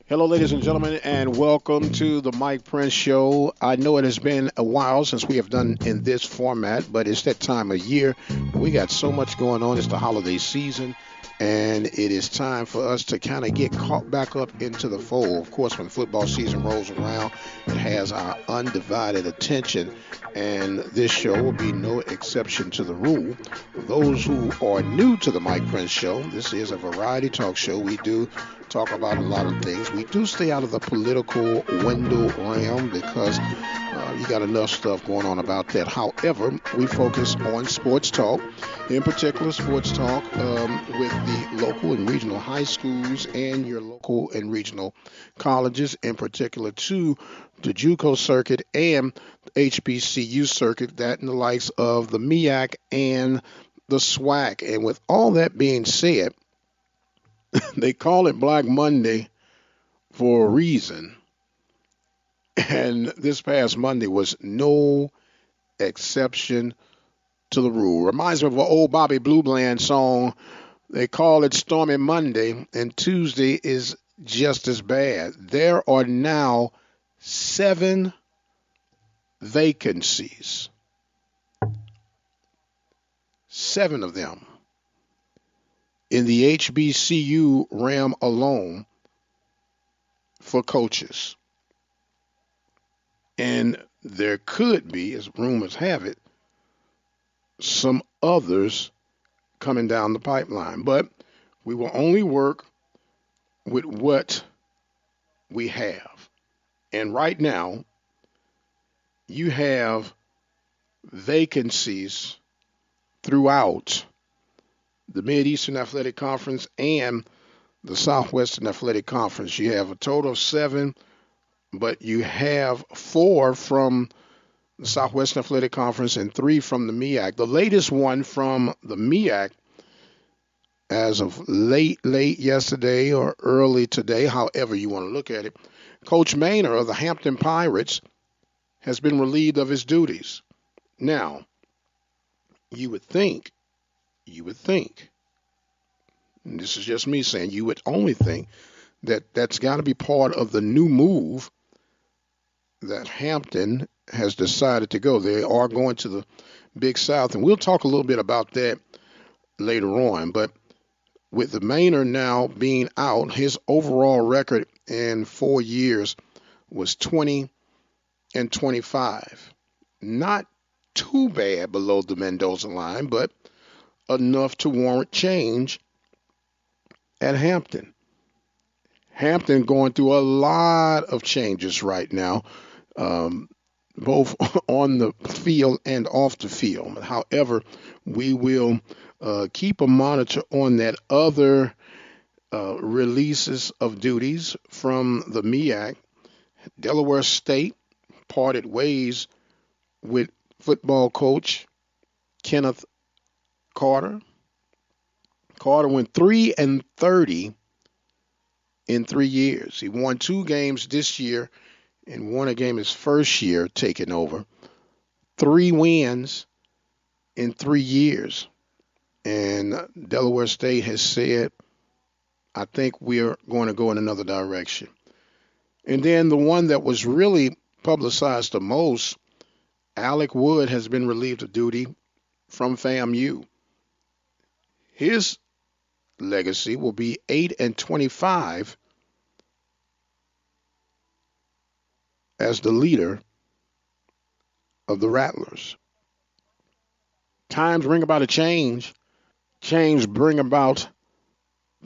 Hello, ladies and gentlemen, and welcome to the Mike Prince Show. I know it has been a while since we have done in this format, but it's that time of year. We got so much going on. It's the holiday season, and it is time for us to kind of get caught back up into the fold. Of course, when football season rolls around, it has our undivided attention, and this show will be no exception to the rule. For those who are new to the Mike Prince Show, this is a variety talk show. We do talk about a lot of things. We do stay out of the political window realm because you got enough stuff going on about that. However, we focus on sports talk, in particular sports talk with the local and regional high schools and your local and regional colleges, in particular to the JUCO circuit and HBCU circuit, that and the likes of the MEAC and the SWAC. And with all that being said, they call it Black Monday for a reason. And this past Monday was no exception to the rule. Reminds me of an old Bobby Blue Bland song. They call it Stormy Monday, and Tuesday is just as bad. There are now 7 vacancies, 7 of them in the HBCU realm alone for coaches. And there could be, as rumors have it, some others coming down the pipeline. But we will only work with what we have. And right now, you have vacancies throughout the Mid-Eastern Athletic Conference and the Southwestern Athletic Conference. You have a total of 7, but you have 4 from the Southwestern Athletic Conference and 3 from the MEAC. The latest one from the MEAC, as of late yesterday or early today, however you want to look at it, Coach Maynor of the Hampton Pirates has been relieved of his duties. Now, you would think, and this is just me saying, you would only think that that's got to be part of the new move that Hampton has decided to go. They are going to the Big South, and we'll talk a little bit about that later on. But with the Maynor now being out, his overall record in 4 years was 20-25. Not too bad below the Mendoza line, but enough to warrant change at Hampton. Hampton going through a lot of changes right now, both on the field and off the field. However, we will keep a monitor on that. Other releases of duties from the MEAC. Delaware State parted ways with football coach Kenneth Carter. Carter went 3-30 in 3 years. He won 2 games this year and won a game his first year taking over. 3 wins in 3 years. And Delaware State has said, I think we're going to go in another direction. And then the one that was really publicized the most, Alec Wood has been relieved of duty from FAMU. His legacy will be 8-25 as the leader of the Rattlers. Times bring about a change. Change bring about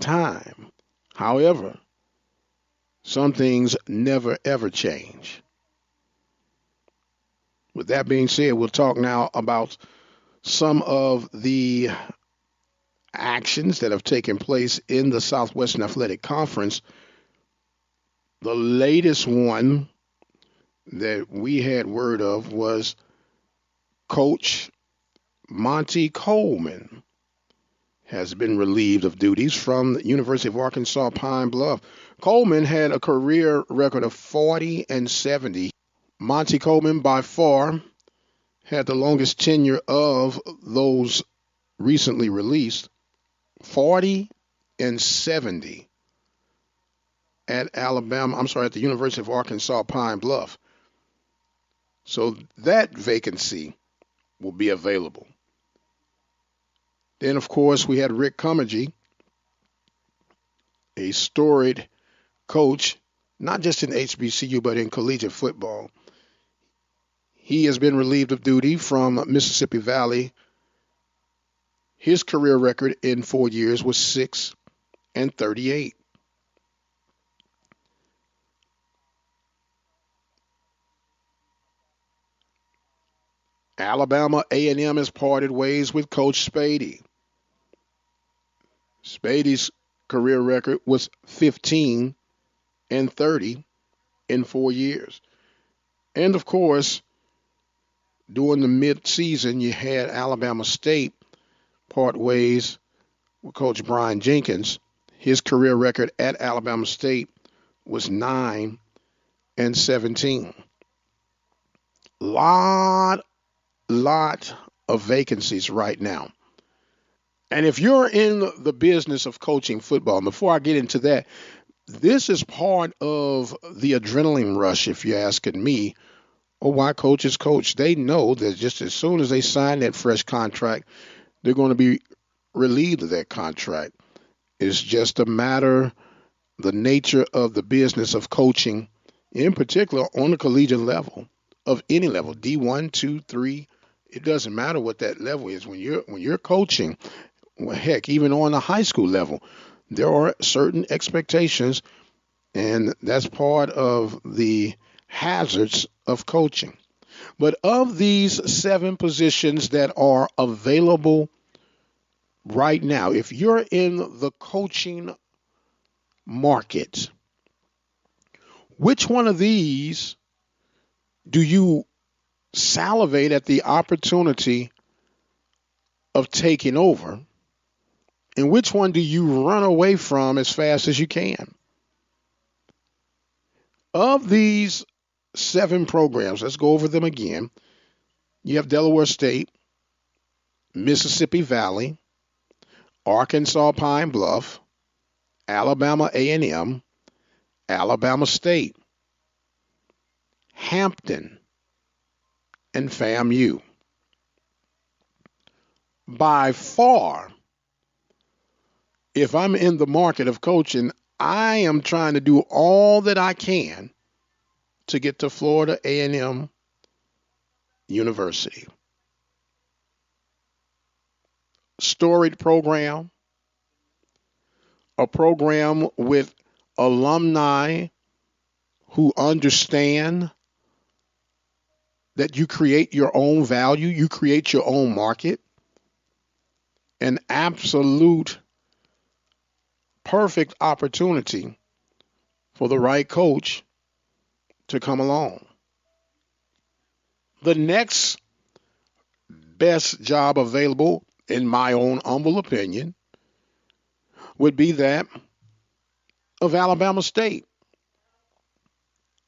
time. However, some things never ever change. With that being said, we'll talk now about some of the actions that have taken place in the Southwestern Athletic Conference. The latest one that we had word of was Coach Monty Coleman has been relieved of duties from the University of Arkansas Pine Bluff. Coleman had a career record of 40-70. Monty Coleman by far had the longest tenure of those recently released, 40-70. at Alabama. I'm sorry, at the University of Arkansas Pine Bluff. So that vacancy will be available. Then, of course, we had Rick Comergy, a storied coach, not just in HBCU, but in collegiate football. He has been relieved of duty from Mississippi Valley. His career record in 4 years was 6-38. Alabama A&M has parted ways with Coach Spady. Spady's career record was 15-30 in 4 years. And of course, during the mid-season, you had Alabama State part ways with Coach Brian Jenkins. His career record at Alabama State was 9-17. Lot of vacancies right now. And if you're in the business of coaching football, and before I get into that, this is part of the adrenaline rush, if you're asking me, or why coaches coach. They know that just as soon as they sign that fresh contract, they're going to be relieved of that contract. It's just a matter, the nature of the business of coaching, in particular on the collegiate level, of any level, D1, 2, 3. It doesn't matter what that level is. When you're coaching, well, heck, even on the high school level, there are certain expectations, and that's part of the hazards of coaching. But of these 7 positions that are available right now, if you're in the coaching market, which one of these do you salivate at the opportunity of taking over? And which one do you run away from as fast as you can? Of these 7 programs, let's go over them again. You have Delaware State, Mississippi Valley, Arkansas Pine Bluff, Alabama A&M, Alabama State, Hampton, and FAMU. By far, if I'm in the market of coaching, I am trying to do all that I can to get to Florida A&M University. Storied program, a program with alumni who understand that you create your own value, you create your own market, an absolute perfect opportunity for the right coach to come along. The next best job available, in my own humble opinion, would be that of Alabama State.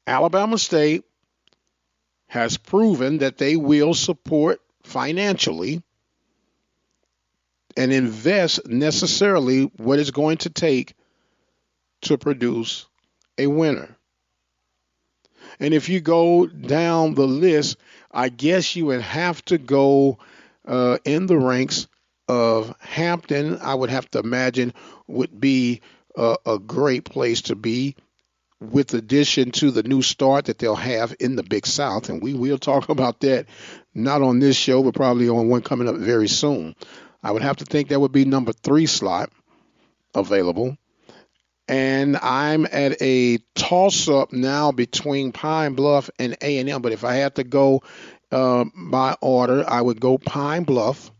Alabama State has proven that they will support financially and invest necessarily what it's going to take to produce a winner. And if you go down the list, I guess you would have to go in the ranks of Hampton. I would have to imagine would be a great place to be, with addition to the new start that they'll have in the Big South. And we will talk about that, not on this show, but probably on one coming up very soon. I would have to think that would be number 3 slot available. And I'm at a toss-up now between Pine Bluff and A&M. But if I had to go by order, I would go Pine Bluff,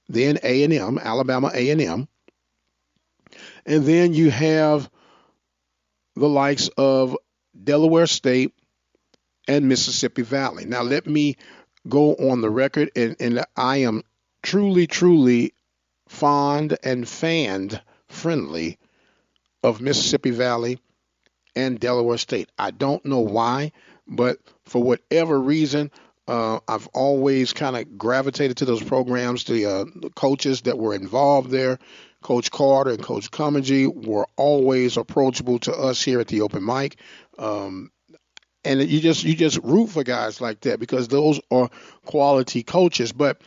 then A&M, Alabama A&M. And then you have the likes of Delaware State and Mississippi Valley. Now, let me go on the record, and I am truly fond and fanned friendly of Mississippi Valley and Delaware State. I don't know why, but for whatever reason, I've always kind of gravitated to those programs, the coaches that were involved there. Coach Carter and Coach Cummings were always approachable to us here at the open mic. Um, and you just root for guys like that because those are quality coaches. But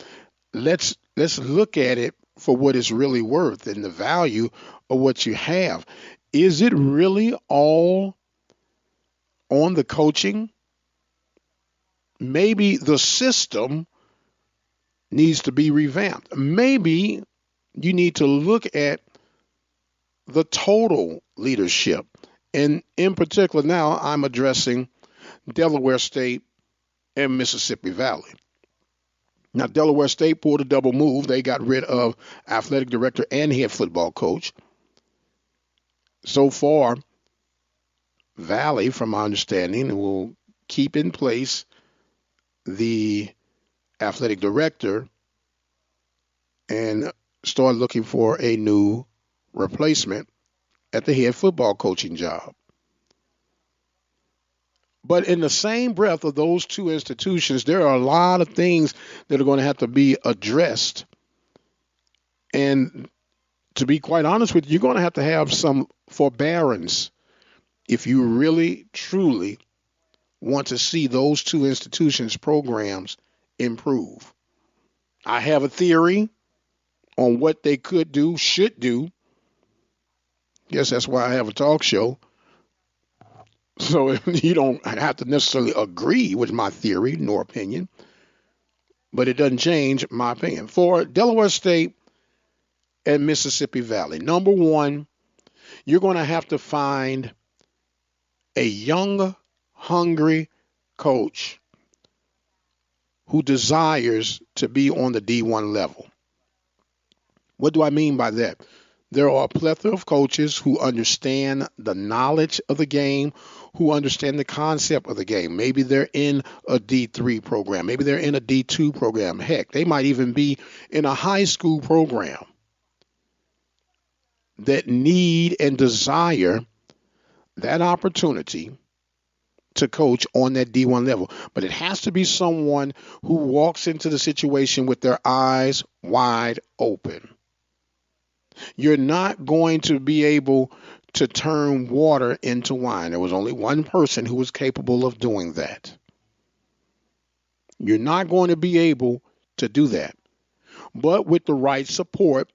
let's look at it for what it's really worth and the value of what you have. Is it really all on the coaching? Maybe the system needs to be revamped. Maybe you need to look at the total leadership. And in particular, now I'm addressing Delaware State and Mississippi Valley. Now, Delaware State pulled a double move. They got rid of athletic director and head football coach. So far, Valley, from my understanding, will keep in place the athletic director and start looking for a new replacement at the head football coaching job. But in the same breath of those two institutions, there are a lot of things that are going to have to be addressed. And to be quite honest with you, you're going to have some forbearance if you really, truly want to see those two institutions' programs improve. I have a theory on what they could do, should do. Guess that's why I have a talk show. So you don't have to necessarily agree with my theory nor opinion, but it doesn't change my opinion. For Delaware State and Mississippi Valley, number one, you're going to have to find a young, hungry coach who desires to be on the D1 level. What do I mean by that? There are a plethora of coaches who understand the knowledge of the game, who understand the concept of the game. Maybe they're in a D3 program. Maybe they're in a D2 program. Heck, they might even be in a high school program that need and desire that opportunity to coach on that D1 level. But it has to be someone who walks into the situation with their eyes wide open. You're not going to be able to turn water into wine. There was only one person who was capable of doing that. You're not going to be able to do that. But with the right support,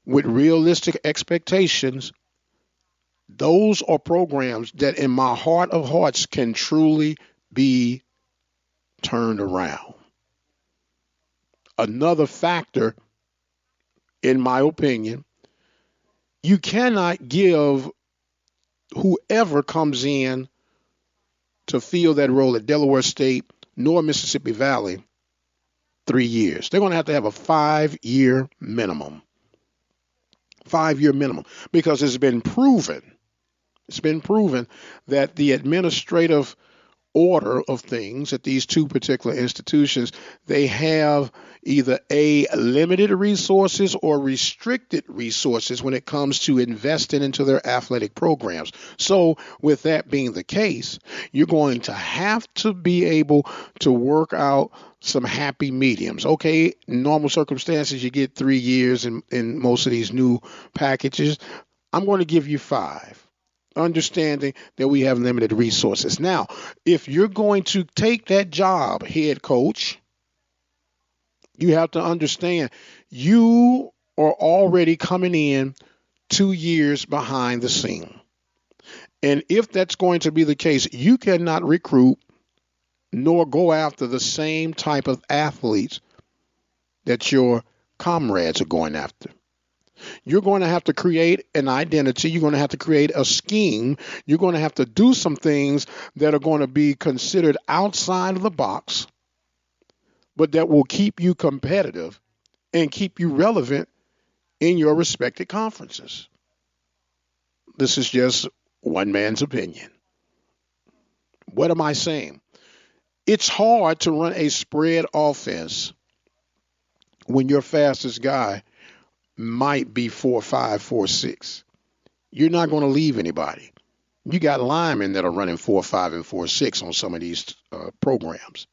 with realistic expectations, those are programs that in my heart of hearts can truly be turned around. Another factor, in my opinion, you cannot give whoever comes in to fill that role at Delaware State nor Mississippi Valley 3 years. They're going to have a 5-year minimum. 5-year minimum. Because it's been proven that the administrative order of things at these two particular institutions, they have either a limited resources or restricted resources when it comes to investing into their athletic programs. So with that being the case, you're going to have to be able to work out some happy mediums. Okay, in normal circumstances, you get 3 years in most of these new packages. I'm going to give you 5. Understanding that we have limited resources. Now, if you're going to take that job, head coach, you have to understand you are already coming in 2 years behind the scene. And if that's going to be the case, you cannot recruit nor go after the same type of athletes that your comrades are going after. You're going to have to create an identity. You're going to have to create a scheme. You're going to have to do some things that are going to be considered outside of the box, but that will keep you competitive and keep you relevant in your respected conferences. This is just one man's opinion. What am I saying? It's hard to run a spread offense when your fastest guy might be 4.5, 4.6. You're not going to leave anybody. You got linemen that are running 4.5 and 4.6 on some of these programs.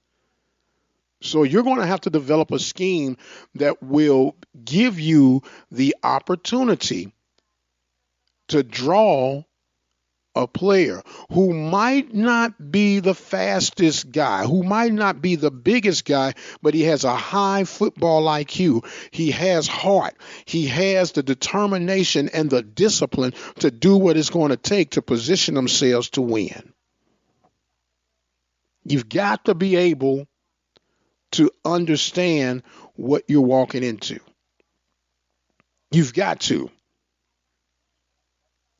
So you're going to have to develop a scheme that will give you the opportunity to draw a player who might not be the fastest guy, who might not be the biggest guy, but he has a high football IQ. He has heart. He has the determination and the discipline to do what it's going to take to position themselves to win. You've got to be able to understand what you're walking into. You've got to.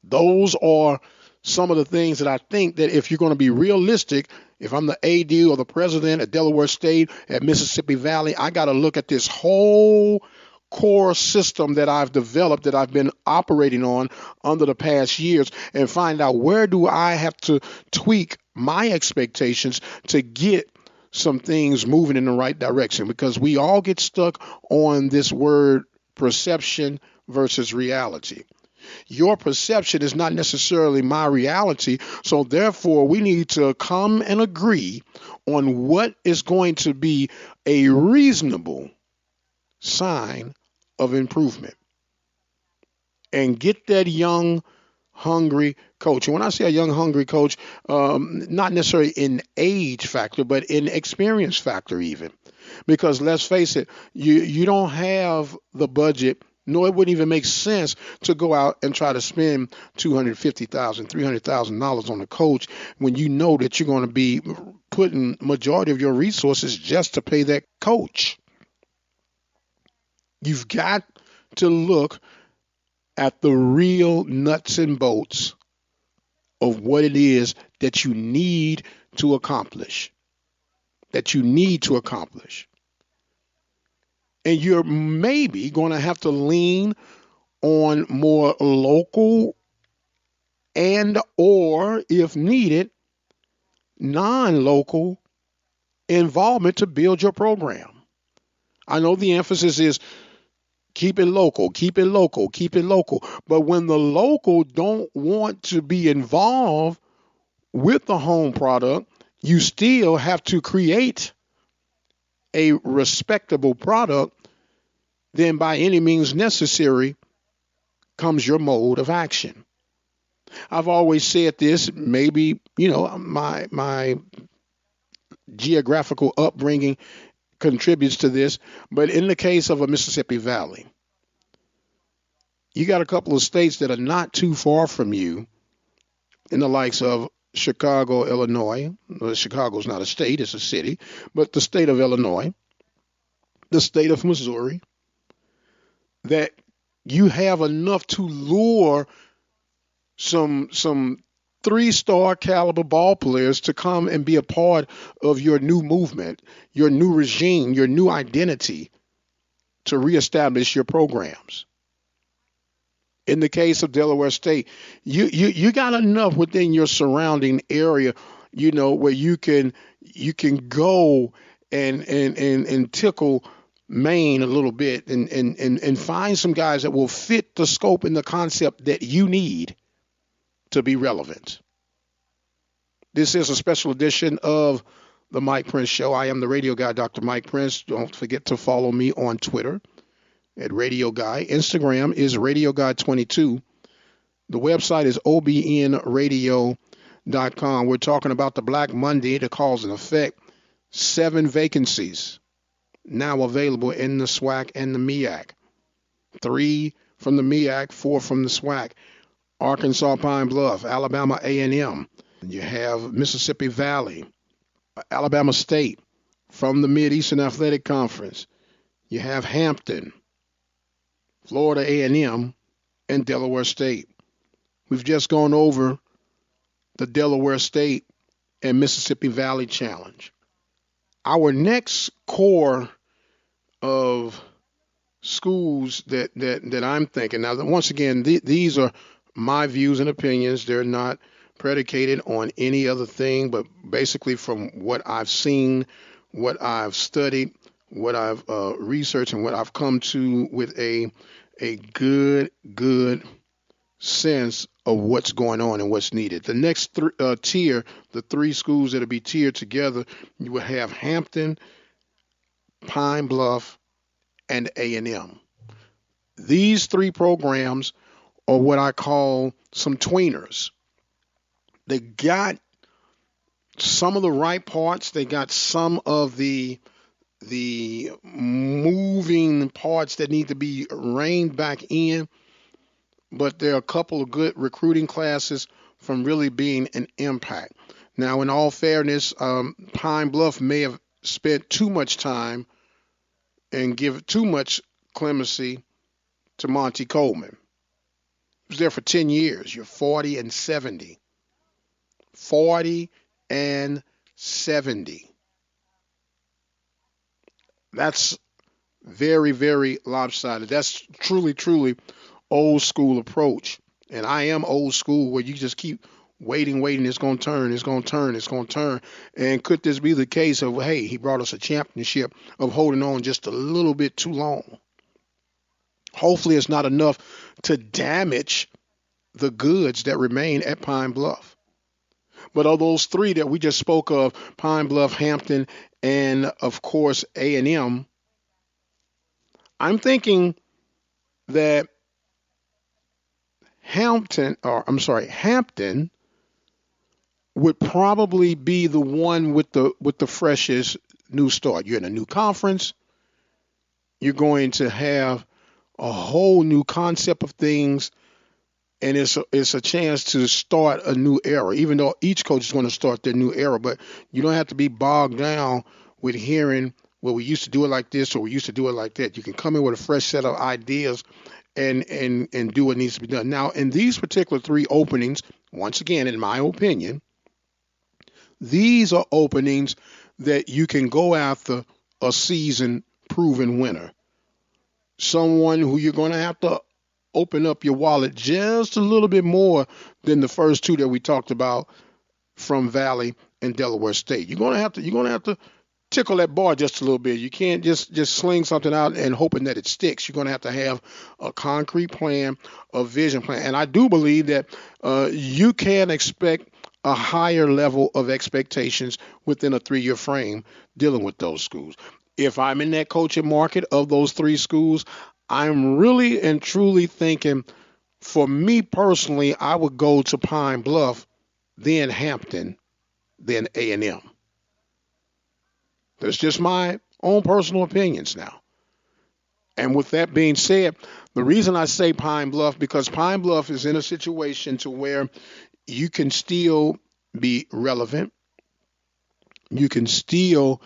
Those are some of the things that I think that if you're going to be realistic, if I'm the AD or the president at Delaware State, at Mississippi Valley, I got to look at this whole core system that I've developed, that I've been operating on under the past years, and find out where do I have to tweak my expectations to get some things moving in the right direction, because we all get stuck on this word perception versus reality. Your perception is not necessarily my reality, so therefore we need to come and agree on what is going to be a reasonable sign of improvement, and get that young, hungry coach. And when I say a young, hungry coach, not necessarily in age factor, but in experience factor even. Because let's face it, you don't have the budget, nor it wouldn't even make sense to go out and try to spend $250,000, $300,000 on a coach when you know that you're going to be putting majority of your resources just to pay that coach. You've got to look at the real nuts and bolts of what it is that you need to accomplish. And you're maybe going to have to lean on more local and, or if needed, non-local involvement to build your program. I know the emphasis is keep it local. But when the local don't want to be involved with the home product, you still have to create a respectable product. Then by any means necessary comes your mode of action. I've always said this, maybe, my geographical upbringing contributes to this, but in the case of a Mississippi Valley, you got a couple of states that are not too far from you, in the likes of Chicago, Illinois. Well, Chicago's not a state, it's a city, but the state of Illinois, the state of Missouri, that you have enough to lure some 3-star caliber ball players to come and be a part of your new movement, your new regime, your new identity, to reestablish your programs. In the case of Delaware State, you got enough within your surrounding area, where you can go and tickle Maine a little bit and find some guys that will fit the scope and the concept that you need to be relevant. This is a special edition of the Mike Prince Show. I am the radio guy, Dr. Mike Prince. Don't forget to follow me on Twitter at Radio Guy. Instagram is Radio Guy 22. The website is obnradio.com. We're talking about the Black Monday, the cause and effect. 7 vacancies now available in the SWAC and the MEAC. 3 from the MEAC, 4 from the SWAC. Arkansas Pine Bluff, Alabama A&M. You have Mississippi Valley, Alabama State from the Mid-Eastern Athletic Conference. You have Hampton, Florida A&M, and Delaware State. We've just gone over the Delaware State and Mississippi Valley Challenge. Our next core of schools that I'm thinking, now once again, these are my views and opinions. They're not predicated on any other thing, but basically from what I've seen, what I've studied, what I've researched, and what I've come to with a good sense of what's going on and what's needed. The next tier, the 3 schools that'll be tiered together, you will have Hampton, Pine Bluff, and A&M. These three programs are what I call some tweeners. They got some of the right parts. They got some of the moving parts that need to be reined back in, but there are a couple of good recruiting classes from really being an impact. Now, in all fairness, Pine Bluff may have spent too much time and give too much clemency to Monty Coleman. He was there for 10 years. You're 40 and 70. 40 and 70. That's very, very lopsided. That's truly, truly old school approach. And I am old school where you just keep waiting. It's going to turn. It's going to turn. It's going to turn. And could this be the case of, hey, he brought us a championship of holding on just a little bit too long? Hopefully it's not enough to damage the goods that remain at Pine Bluff. But of those three that we just spoke of, Pine Bluff, Hampton, and of course A&M, I'm thinking that Hampton would probably be the one with the freshest new start. You're in a new conference. You're going to have a whole new concept of things, and it's a chance to start a new era. Even though each coach is going to start their new era, but you don't have to be bogged down with hearing, well, we used to do it like this or we used to do it like that. You can come in with a fresh set of ideas and do what needs to be done. Now, in these particular three openings, once again, in my opinion, these are openings that you can go after a season proven winner. Someone who you're going to have to open up your wallet just a little bit more than the first two that we talked about from Valley and Delaware State. You're going to have to tickle that bar just a little bit. You can't just sling something out and hoping that it sticks. You're going to have a concrete plan, a vision plan. And I do believe that you can expect a higher level of expectations within a 3-year frame dealing with those schools. If I'm in that coaching market of those three schools, I'm really and truly thinking, for me personally, I would go to Pine Bluff, then Hampton, then A&M. That's just my own personal opinions now. And with that being said, the reason I say Pine Bluff, because Pine Bluff is in a situation to where you can still be relevant. You can still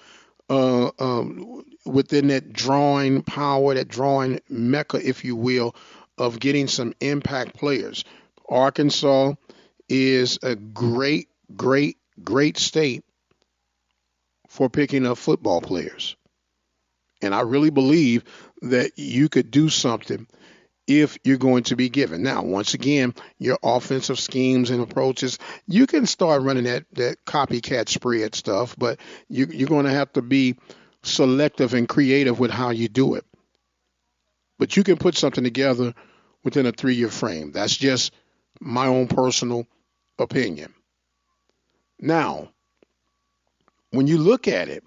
within that drawing power, that drawing mecca, if you will, of getting some impact players. Arkansas is a great, great, great state for picking up football players. And I really believe that you could do something if you're going to be given. Now, once again, your offensive schemes and approaches, you can start running that copycat spread stuff, but you're going to have to be selective and creative with how you do it. But you can put something together within a 3-year frame. That's just my own personal opinion. Now, when you look at it,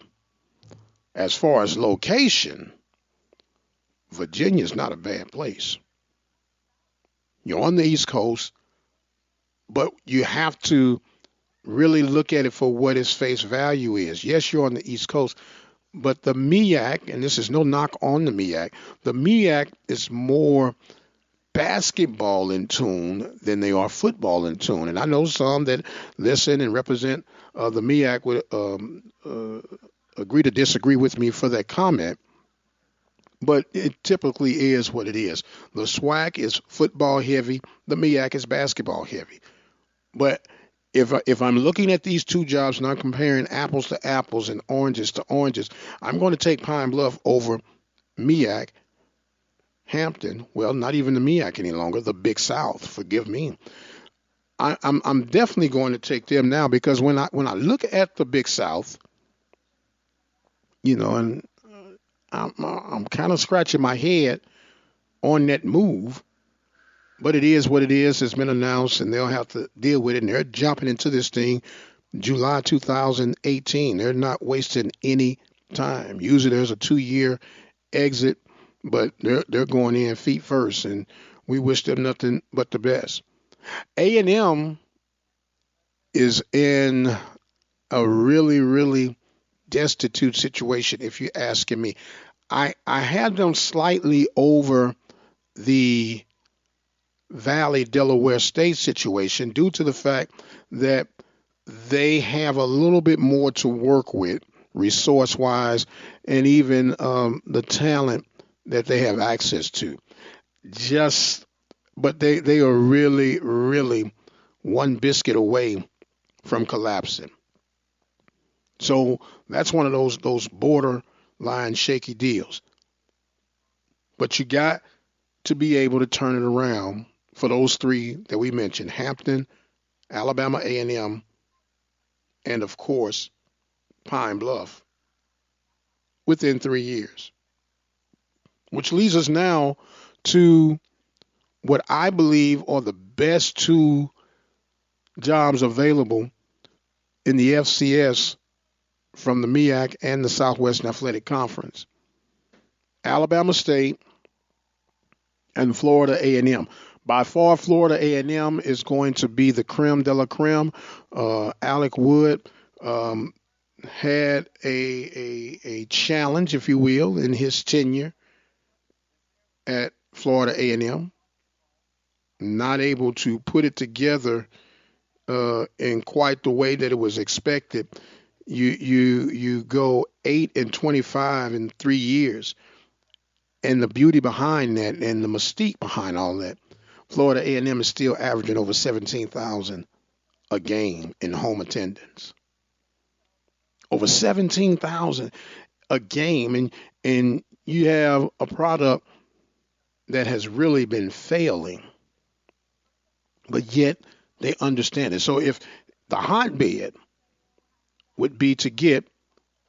as far as location, Virginia's not a bad place. You're on the East Coast, but you have to really look at it for what its face value is. Yes, you're on the East Coast, but the MEAC, and this is no knock on the MEAC is more basketball in tune than they are football in tune. And I know some that listen and represent the MEAC would agree to disagree with me for that comment. But it typically is what it is. The SWAC is football heavy. The MEAC is basketball heavy. But if I'm looking at these two jobs and I'm comparing apples to apples and oranges to oranges, I'm going to take Pine Bluff over MEAC. Hampton, well, not even the MEAC any longer, the Big South, forgive me. I'm definitely going to take them now, because when I look at the Big South, and I'm kind of scratching my head on that move, but it is what it is. It's been announced, and they'll have to deal with it. And they're jumping into this thing July 2018. They're not wasting any time. Usually there's a 2-year exit, but they're going in feet first, and we wish them nothing but the best. A&M is in a really, really destitute situation, if you're asking me. I had them slightly over the Valley Delaware State situation due to the fact that they have a little bit more to work with resource wise and even the talent that they have access to. Just, but they are really, really one biscuit away from collapsing. So that's one of those borderline shaky deals. But you got to be able to turn it around for those three that we mentioned: Hampton, Alabama A&M, and of course Pine Bluff within 3 years. Which leads us now to what I believe are the best two jobs available in the FCS from the MEAC and the Southwestern Athletic Conference: Alabama State and Florida A&M. By far, Florida A&M is going to be the creme de la creme. Alec Wood had a challenge, if you will, in his tenure at Florida A&M, not able to put it together in quite the way that it was expected. You go 8-25 in 3 years, and the beauty behind that and the mystique behind all that, Florida A&M is still averaging over 17,000 a game in home attendance. Over 17,000 a game, and you have a product that has really been failing, but yet they understand it. So if the hotbed would be to get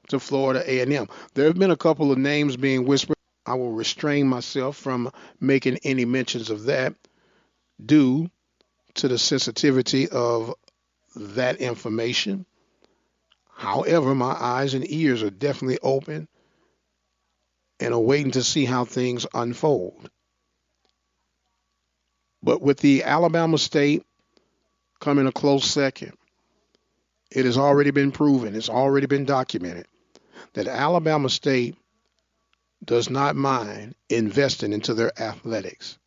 to Florida A&M, there have been a couple of names being whispered. I will restrain myself from making any mentions of that due to the sensitivity of that information. However, my eyes and ears are definitely open and are waiting to see how things unfold. But with the Alabama State coming a close second, it has already been proven, it's already been documented that Alabama State does not mind investing into their athletics.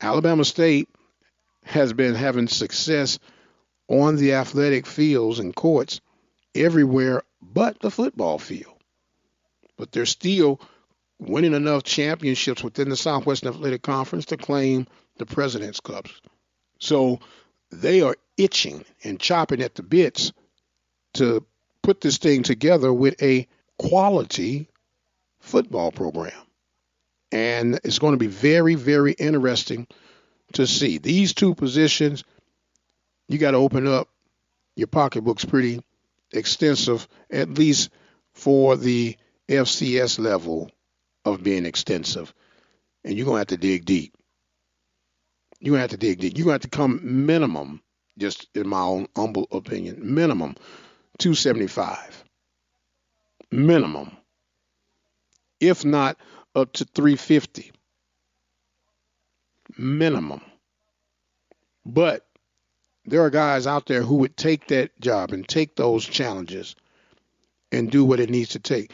Alabama State has been having success on the athletic fields and courts everywhere but the football field. But they're still winning enough championships within the Southwestern Athletic Conference to claim the President's Cups. So they are itching and chopping at the bits to put this thing together with a quality football program. And it's going to be very, very interesting to see. These two positions, you got to open up your pocketbooks pretty extensive, at least for the FCS level of being extensive. And you're going to have to dig deep. You're going to have to dig deep. You're going to have to come minimum, just in my own humble opinion, minimum 275. Minimum. If not up to 350. Minimum. But there are guys out there who would take that job and take those challenges and do what it needs to take.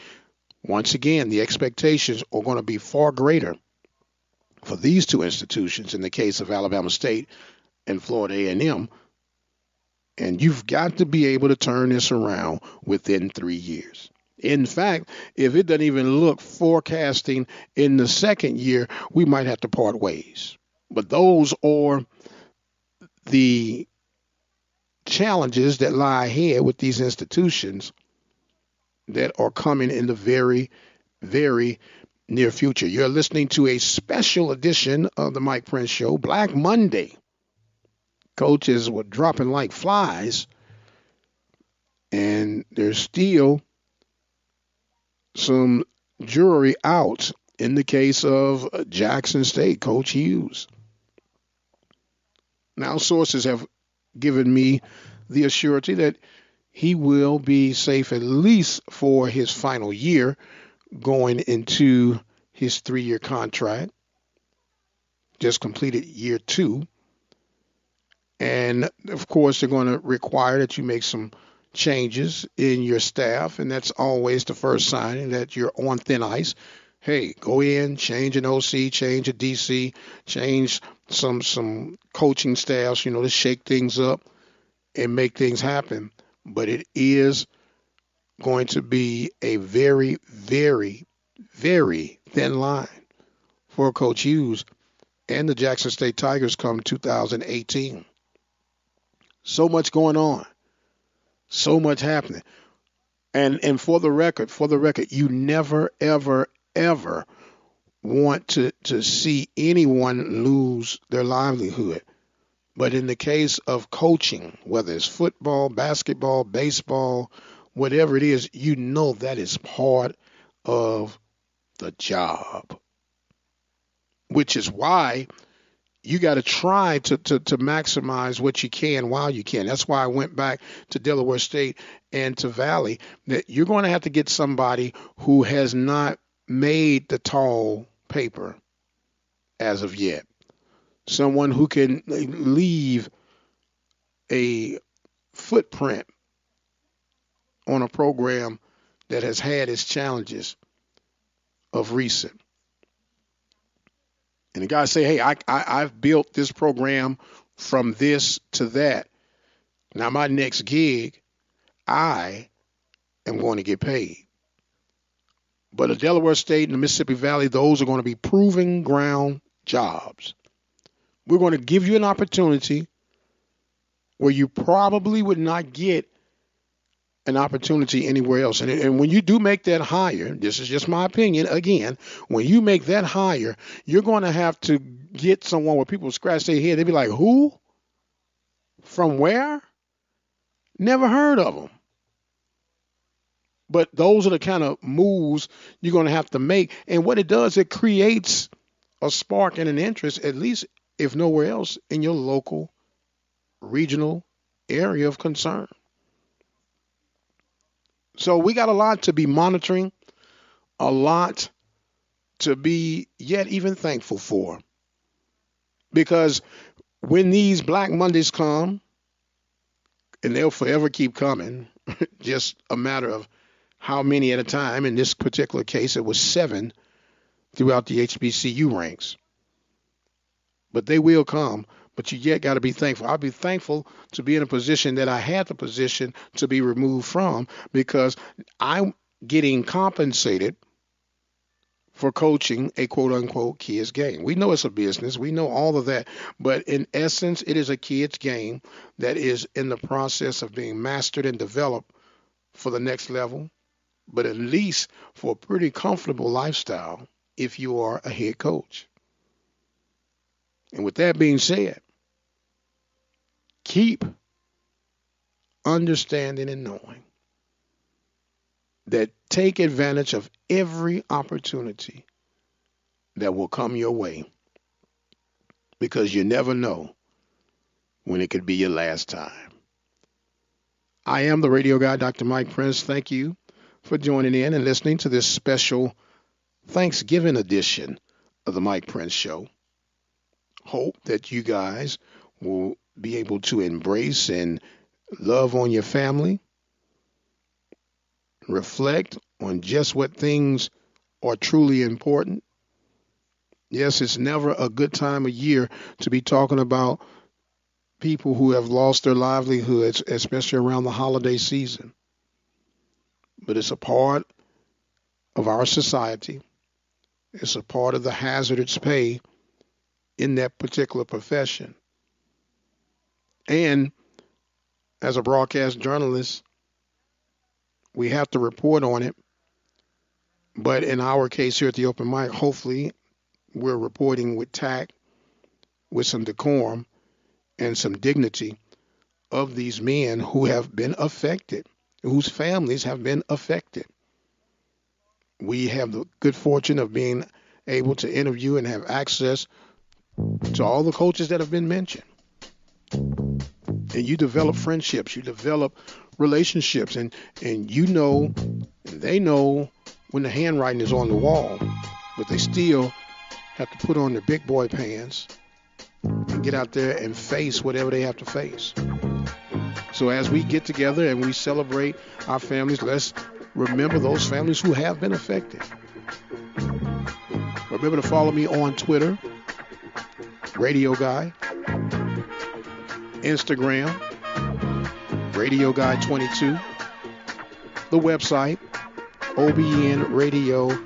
Once again, the expectations are going to be far greater for these two institutions in the case of Alabama State and Florida A&M, and you've got to be able to turn this around within 3 years. In fact, if it doesn't even look forecasting in the second year, we might have to part ways. But those are the challenges that lie ahead with these institutions that are coming in the very, very near future. You're listening to a special edition of the Mike Prince Show, Black Monday. Coaches were dropping like flies, and there's still some jury out in the case of Jackson State, Coach Hughes. Now, sources have given me the assurity that he will be safe at least for his final year going into his 3-year contract. Just completed year 2. And of course, they're going to require that you make some changes in your staff. And that's always the first sign that you're on thin ice. Hey, go in, change an OC, change a DC, change some coaching staffs, to shake things up and make things happen. But it is going to be a very, very, very thin line for Coach Hughes and the Jackson State Tigers come 2018. So much going on, so much happening. And for the record, you never, ever, ever want to see anyone lose their livelihood. But in the case of coaching, whether it's football, basketball, baseball, whatever it is, that is part of the job, which is why you got to try to maximize what you can while you can. That's why I went back to Delaware State and to Valley, that you're going to have to get somebody who has not made the tall paper as of yet. Someone who can leave a footprint on a program that has had its challenges of recent. And the guy say, hey, I've built this program from this to that. Now my next gig, I am going to get paid. But a Delaware State and the Mississippi Valley, those are going to be proving ground jobs. We're going to give you an opportunity where you probably would not get an opportunity anywhere else. And when you do make that hire, this is just my opinion, again, when you make that hire, you're going to have to get someone where people scratch their head. They'd be like, who? From where? Never heard of them. But those are the kind of moves you're going to have to make. And what it does, it creates a spark and an interest, at least if nowhere else, in your local, regional area of concern. So we got a lot to be monitoring, a lot to be yet even thankful for. Because when these Black Mondays come, and they'll forever keep coming, just a matter of how many at a time. In this particular case, it was 7 throughout the HBCU ranks. But they will come. But you yet got to be thankful. I'll be thankful to be in a position that I had the position to be removed from, because I'm getting compensated for coaching a quote-unquote kids game. We know it's a business. We know all of that. But in essence, it is a kids game that is in the process of being mastered and developed for the next level, but at least for a pretty comfortable lifestyle if you are a head coach. And with that being said, keep understanding and knowing that take advantage of every opportunity that will come your way, because you never know when it could be your last time. I am the radio guy, Dr. Mike Prince. Thank you for joining in and listening to this special Thanksgiving edition of the Mike Prince Show. Hope that you guys will be able to embrace and love on your family, reflect on just what things are truly important. Yes, it's never a good time of year to be talking about people who have lost their livelihoods, especially around the holiday season. But it's a part of our society. It's a part of the hazardous pay in that particular profession. And as a broadcast journalist, we have to report on it. But in our case here at the Open Mic, hopefully we're reporting with tact, with some decorum, and some dignity of these men who have been affected, whose families have been affected. We have the good fortune of being able to interview and have access to all the coaches that have been mentioned. and you develop friendships, you develop relationships, and you know, and they know when the handwriting is on the wall, but they still have to put on their big boy pants and get out there and face whatever they have to face. So as we get together and we celebrate our families, let's remember those families who have been affected. Remember to follow me on Twitter, Radio Guy, Instagram, Radio Guy 22, the website, obnradio.com.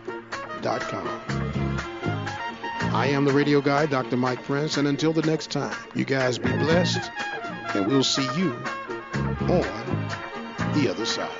I am the Radio Guy, Dr. Mike Prince, and until the next time, you guys be blessed, and we'll see you on the other side.